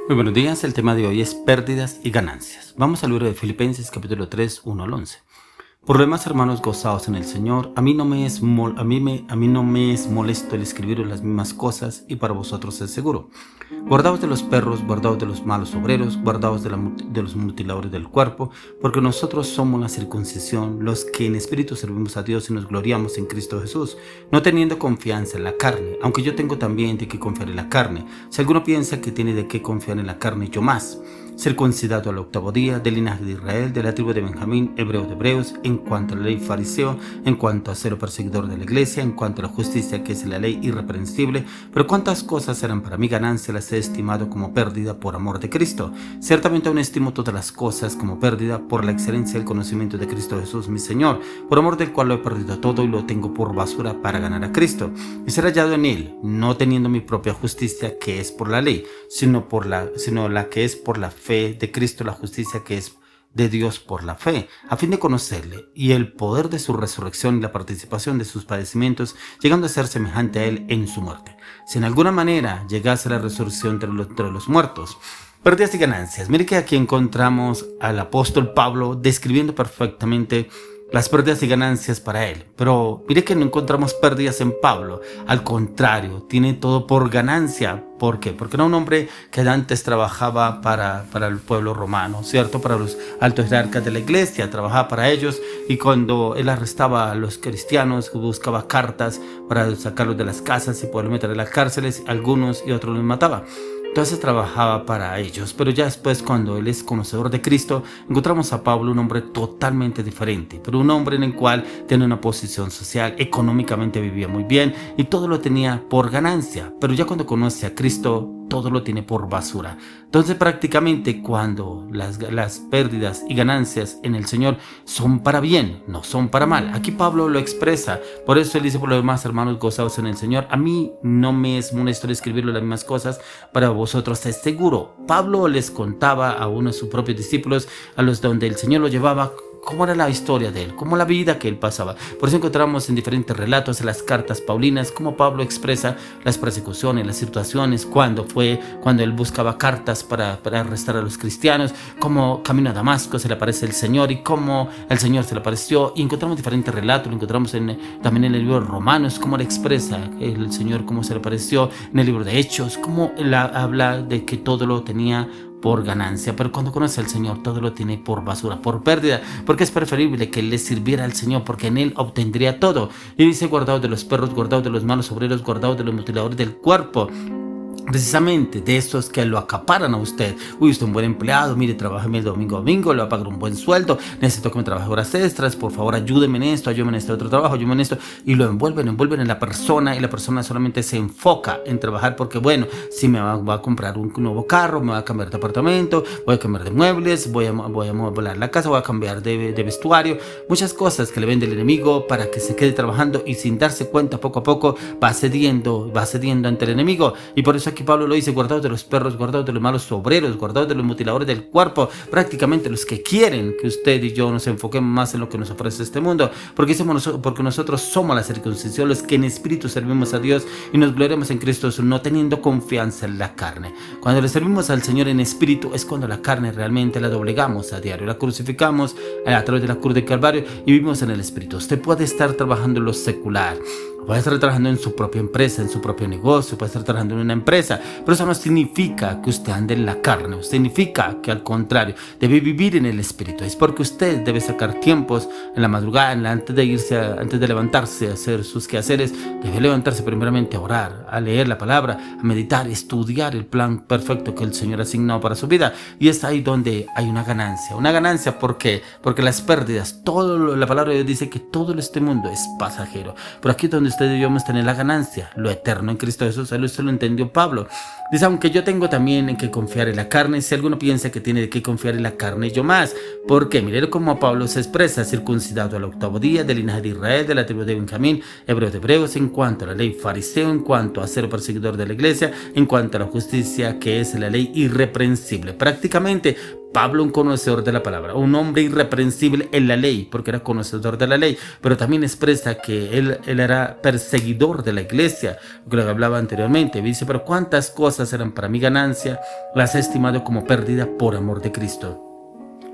Muy buenos días, el tema de hoy es pérdidas y ganancias. Vamos al libro de Filipenses capítulo 3, 1 al 11. Por lo demás, hermanos, gozaos en el Señor. A mí no me es molesto el escribir las mismas cosas, y para vosotros es seguro. Guardaos de los perros, guardaos de los malos obreros, guardaos de los mutiladores del cuerpo, porque nosotros somos la circuncisión, los que en espíritu servimos a Dios y nos gloriamos en Cristo Jesús, no teniendo confianza en la carne, aunque yo tengo también de qué confiar en la carne. Si alguno piensa que tiene de qué confiar en la carne, yo más. Circuncidado al octavo día, del linaje de Israel, de la tribu de Benjamín, hebreo de hebreos, en cuanto a la ley fariseo, en cuanto a ser perseguidor de la iglesia, en cuanto a la justicia que es la ley irreprensible. Pero cuántas cosas eran para mí ganancia, las he estimado como pérdida por amor de Cristo. Ciertamente aún estimo todas las cosas como pérdida por la excelencia del conocimiento de Cristo Jesús mi Señor, por amor del cual lo he perdido todo y lo tengo por basura para ganar a Cristo y ser hallado en él, no teniendo mi propia justicia que es por la ley, sino la que es por la fe de Cristo, la justicia que es de Dios por la fe, a fin de conocerle y el poder de su resurrección y la participación de sus padecimientos, llegando a ser semejante a él en su muerte, si en alguna manera llegase la resurrección entre los muertos. Pérdidas y ganancias. Mire que aquí encontramos al apóstol Pablo describiendo perfectamente las pérdidas y ganancias para él. Pero mire que no encontramos pérdidas en Pablo. Al contrario, tiene todo por ganancia. ¿Por qué? Porque era un hombre que antes trabajaba para el pueblo romano, ¿cierto? Para los altos jerarcas de la iglesia, trabajaba para ellos. Y cuando él arrestaba a los cristianos, buscaba cartas para sacarlos de las casas y poder meter en las cárceles, algunos y otros los mataba. Entonces trabajaba para ellos, pero ya después, cuando él es conocedor de Cristo, encontramos a Pablo un hombre totalmente diferente, pero un hombre en el cual tiene una posición social, económicamente vivía muy bien y todo lo tenía por ganancia, pero ya cuando conoce a Cristo, todo lo tiene por basura. Entonces prácticamente cuando las pérdidas y ganancias en el Señor son para bien, no son para mal. Aquí Pablo lo expresa, por eso él dice: por lo demás, hermanos, gozaos en el Señor. A mí no me es molesto escribirle las mismas cosas, para vosotros es seguro. Pablo les contaba a uno de sus propios discípulos, a los donde el Señor lo llevaba, cómo era la historia de él, cómo la vida que él pasaba. Por eso encontramos en diferentes relatos en las cartas paulinas cómo Pablo expresa las persecuciones, las situaciones, cuando él buscaba cartas para arrestar a los cristianos, cómo camino a Damasco se le aparece el Señor y cómo el Señor se le apareció. Y encontramos diferentes relatos, lo encontramos también en el libro de Romanos, cómo le expresa el Señor, cómo se le apareció en el libro de Hechos, cómo él habla de que todo lo tenía por ganancia, pero cuando conoce al Señor todo lo tiene por basura, por pérdida, porque es preferible que le sirviera al Señor, porque en él obtendría todo. Y dice: guardaos de los perros, guardaos de los malos obreros, guardaos de los mutiladores del cuerpo. Precisamente de estos que lo acaparan a usted. Uy, usted es un buen empleado, mire, trabájeme el domingo a domingo, le va a pagar un buen sueldo, necesito que me trabaje horas extras, por favor ayúdeme en esto, ayúdeme en este otro trabajo, ayúdeme en esto, y lo envuelven en la persona, y la persona solamente se enfoca en trabajar porque, bueno, si me va a comprar un nuevo carro, me va a cambiar de apartamento, voy a cambiar de muebles, voy a modelar la casa, voy a cambiar de vestuario, muchas cosas que le vende el enemigo para que se quede trabajando, y sin darse cuenta, poco a poco va cediendo ante el enemigo. Y por eso aquí Pablo lo dice: guardaos de los perros, guardaos de los malos obreros, guardaos de los mutiladores del cuerpo. Prácticamente los que quieren que usted y yo nos enfoquemos más en lo que nos ofrece este mundo, porque nosotros somos la circuncisión, los que en espíritu servimos a Dios y nos gloriamos en Cristo, no teniendo confianza en la carne. Cuando le servimos al Señor en espíritu es cuando la carne realmente la doblegamos a diario, la crucificamos a través de la cruz de Calvario y vivimos en el espíritu. Usted puede estar trabajando en lo secular, puede estar trabajando en su propia empresa, en su propio negocio, puede estar trabajando en una empresa, pero eso no significa que usted ande en la carne. Significa que, al contrario, debe vivir en el espíritu. Es porque usted debe sacar tiempos en la madrugada, antes de levantarse a hacer sus quehaceres, debe levantarse primeramente a orar, a leer la palabra, a meditar, a estudiar el plan perfecto que el Señor ha asignado para su vida. Y es ahí donde hay una ganancia. Una ganancia, ¿por qué? Porque las pérdidas, la palabra de Dios dice que todo este mundo es pasajero. Pero aquí es donde usted y yo vamos a tener la ganancia, lo eterno en Cristo Jesús. Eso lo entendió Pablo. Dice: aunque yo tengo también en que confiar en la carne, si alguno piensa que tiene que confiar en la carne, yo más. Porque mire cómo Pablo se expresa: circuncidado al octavo día, del linaje de Israel, de la tribu de Benjamín, hebreo de hebreos, en cuanto a la ley fariseo, en cuanto a ser perseguidor de la iglesia, en cuanto a la justicia que es la ley irreprensible. Prácticamente Pablo, un conocedor de la palabra, un hombre irreprensible en la ley, porque era conocedor de la ley, pero también expresa que él era perseguidor de la iglesia, lo que hablaba anteriormente. Dice, pero cuántas cosas eran para mi ganancia, las he estimado como pérdida por amor de Cristo.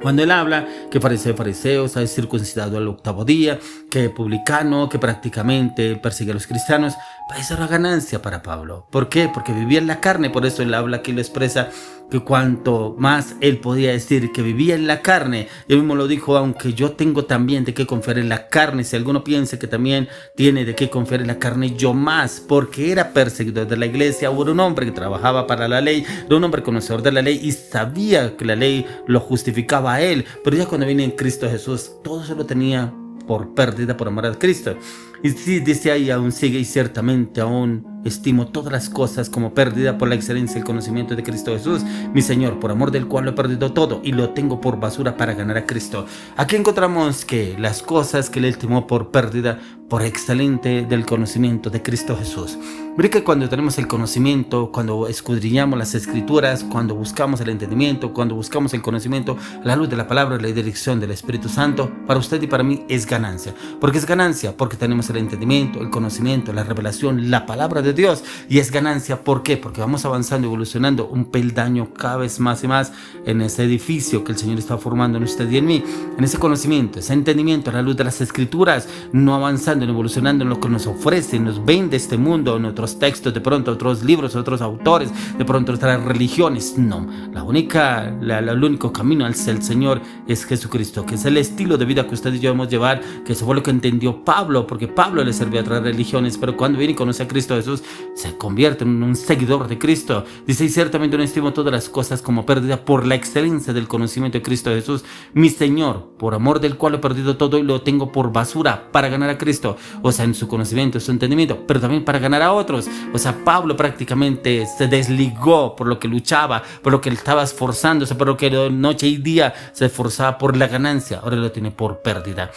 Cuando él habla que fariseos, ha circuncidado al 8º día, que publicano, que prácticamente persigue a los cristianos, pues eso era ganancia para Pablo. ¿Por qué? Porque vivía en la carne, por eso él habla aquí, lo expresa, que cuanto más él podía decir que vivía en la carne, él mismo lo dijo, aunque yo tengo también de qué confiar en la carne, si alguno piensa que también tiene de qué confiar en la carne, yo más, porque era perseguidor de la iglesia, era un hombre que trabajaba para la ley, era un hombre conocedor de la ley y sabía que la ley lo justificaba a él, pero ya cuando viene en Cristo Jesús, todo se lo tenía por pérdida por amor a Cristo. Y sí, dice ahí, aún sigue, y ciertamente aún estimo todas las cosas como pérdida por la excelencia y el conocimiento de Cristo Jesús, mi Señor, por amor del cual lo he perdido todo y lo tengo por basura para ganar a Cristo. Aquí encontramos que las cosas que él estimó por pérdida, por excelente del conocimiento de Cristo Jesús. Mire que cuando tenemos el conocimiento, cuando escudriñamos las escrituras, cuando buscamos el entendimiento, cuando buscamos el conocimiento, la luz de la palabra y la dirección del Espíritu Santo, para usted y para mí es ganancia. ¿Por qué es ganancia? Porque tenemos el entendimiento, el conocimiento, la revelación, la palabra de Dios. Y es ganancia, ¿por qué? Porque vamos avanzando, evolucionando un peldaño cada vez más y más en ese edificio que el Señor está formando en usted y en mí, en ese conocimiento, ese entendimiento, a la luz de las escrituras, no avanzando, evolucionando en lo que nos ofrece, nos vende este mundo, en otros textos, de pronto otros libros, otros autores, de pronto otras religiones. No, el único camino hacia el Señor es Jesucristo, que es el estilo de vida que usted y yo debemos llevar, que eso fue lo que entendió Pablo, porque Pablo le servía a otras religiones, pero cuando viene y conoce a Cristo Jesús, se convierte en un seguidor de Cristo. Dice, y ciertamente no estimo todas las cosas como pérdida por la excelencia del conocimiento de Cristo Jesús, mi Señor, por amor del cual he perdido todo y lo tengo por basura para ganar a Cristo. O sea, en su conocimiento, en su entendimiento, pero también para ganar a otros. O sea, Pablo prácticamente se desligó por lo que luchaba, por lo que él estaba esforzándose, por lo que noche y día se esforzaba por la ganancia. Ahora lo tiene por pérdida.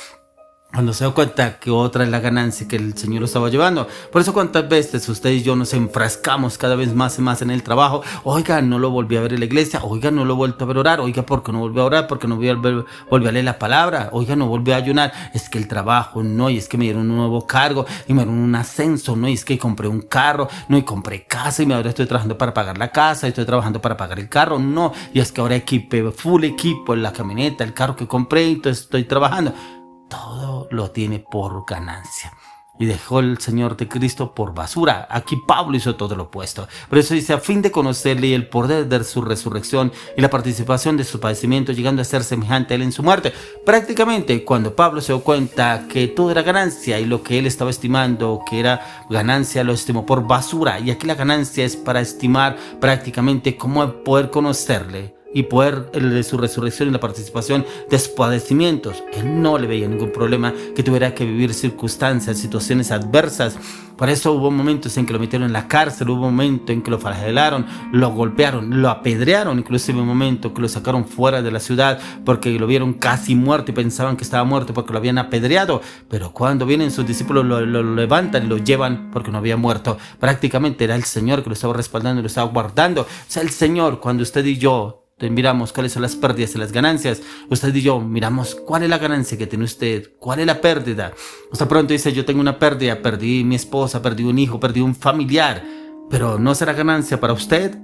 Cuando se da cuenta que otra es la ganancia que el Señor lo estaba llevando. Por eso cuántas veces usted y yo nos enfrascamos cada vez más y más en el trabajo. Oiga, no lo volví a ver en la iglesia. Oiga, no lo he vuelto a ver orar. Oiga, ¿por qué no volví a orar? ¿Por qué no volví a leer la palabra? Oiga, no volví a ayunar. Es que el trabajo, no, y es que me dieron un nuevo cargo y me dieron un ascenso, no, y es que compré un carro, no, y compré casa y ahora estoy trabajando para pagar la casa, estoy trabajando para pagar el carro, no, y es que ahora equipé full equipo en la camioneta, el carro que compré, entonces estoy trabajando. Todo lo tiene por ganancia. Y dejó el Señor de Cristo por basura. Aquí Pablo hizo todo lo opuesto. Por eso dice, a fin de conocerle y el poder de su resurrección y la participación de su padecimiento, llegando a ser semejante a él en su muerte. Prácticamente, cuando Pablo se dio cuenta que todo era ganancia y lo que él estaba estimando que era ganancia, lo estimó por basura. Y aquí la ganancia es para estimar prácticamente cómo poder conocerle y poder de su resurrección y la participación de sus padecimientos. Él no le veía ningún problema que tuviera que vivir circunstancias, situaciones adversas. Por eso hubo momentos en que lo metieron en la cárcel, hubo momentos en que lo flagelaron, lo golpearon, lo apedrearon, inclusive un momento que lo sacaron fuera de la ciudad porque lo vieron casi muerto y pensaban que estaba muerto porque lo habían apedreado. Pero cuando vienen sus discípulos lo levantan y lo llevan porque no había muerto. Prácticamente era el Señor que lo estaba respaldando y lo estaba guardando. O sea, el Señor, cuando usted y yo miramos cuáles son las pérdidas y las ganancias, usted y yo miramos cuál es la ganancia que tiene usted, cuál es la pérdida. Usted pronto dice, yo tengo una pérdida, perdí mi esposa, perdí un hijo, perdí un familiar, pero ¿no será ganancia para usted?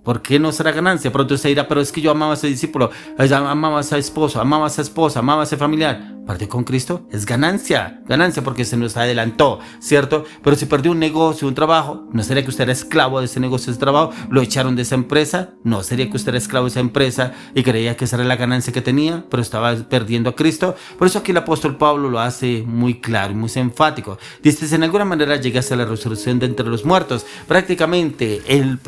¿Por qué no será ganancia? Pronto usted dirá, pero es que yo amaba a ese discípulo, amaba a ese esposo, amaba a esa esposa, amaba a ese familiar. ¿Perdió con Cristo? Es ganancia porque se nos adelantó, ¿cierto? Pero si perdió un negocio, un trabajo, ¿no sería que usted era esclavo de ese negocio, de ese trabajo? ¿Lo echaron de esa empresa? ¿No sería que usted era esclavo de esa empresa y creía que esa era la ganancia que tenía, pero estaba perdiendo a Cristo? Por eso aquí el apóstol Pablo lo hace muy claro y muy enfático. Dice, si en alguna manera llegase a la resurrección de entre los muertos, prácticamente él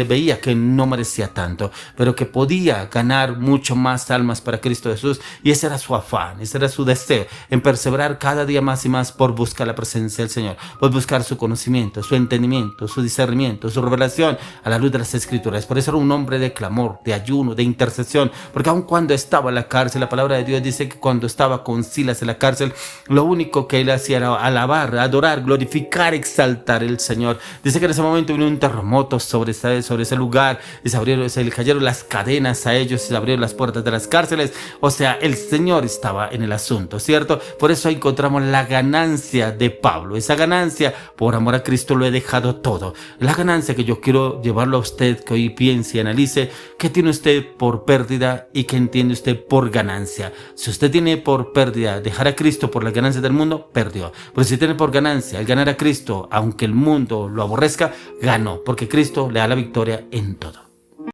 veía que no merecía tanto, pero que podía ganar mucho más almas para Cristo Jesús, y ese era su afán, ese era su su deseo, en perseverar cada día más y más por buscar la presencia del Señor, por buscar su conocimiento, su entendimiento, su discernimiento, su revelación a la luz de las Escrituras. Por eso era un hombre de clamor, de ayuno, de intercesión, porque aun cuando estaba en la cárcel, la palabra de Dios dice que cuando estaba con Silas en la cárcel, lo único que él hacía era alabar, adorar, glorificar, exaltar al Señor. Dice que en ese momento vino un terremoto sobre ese lugar y se le cayeron las cadenas a ellos y se abrieron las puertas de las cárceles. O sea, el Señor estaba en el asunto, ¿cierto? Por eso encontramos la ganancia de Pablo. Esa ganancia, por amor a Cristo lo he dejado todo. La ganancia que yo quiero llevarlo a usted, que hoy piense y analice, ¿qué tiene usted por pérdida y qué entiende usted por ganancia? Si usted tiene por pérdida dejar a Cristo por las ganancias del mundo, perdió. Pero si tiene por ganancia el ganar a Cristo, aunque el mundo lo aborrezca, ganó, porque Cristo le da la victoria en todo.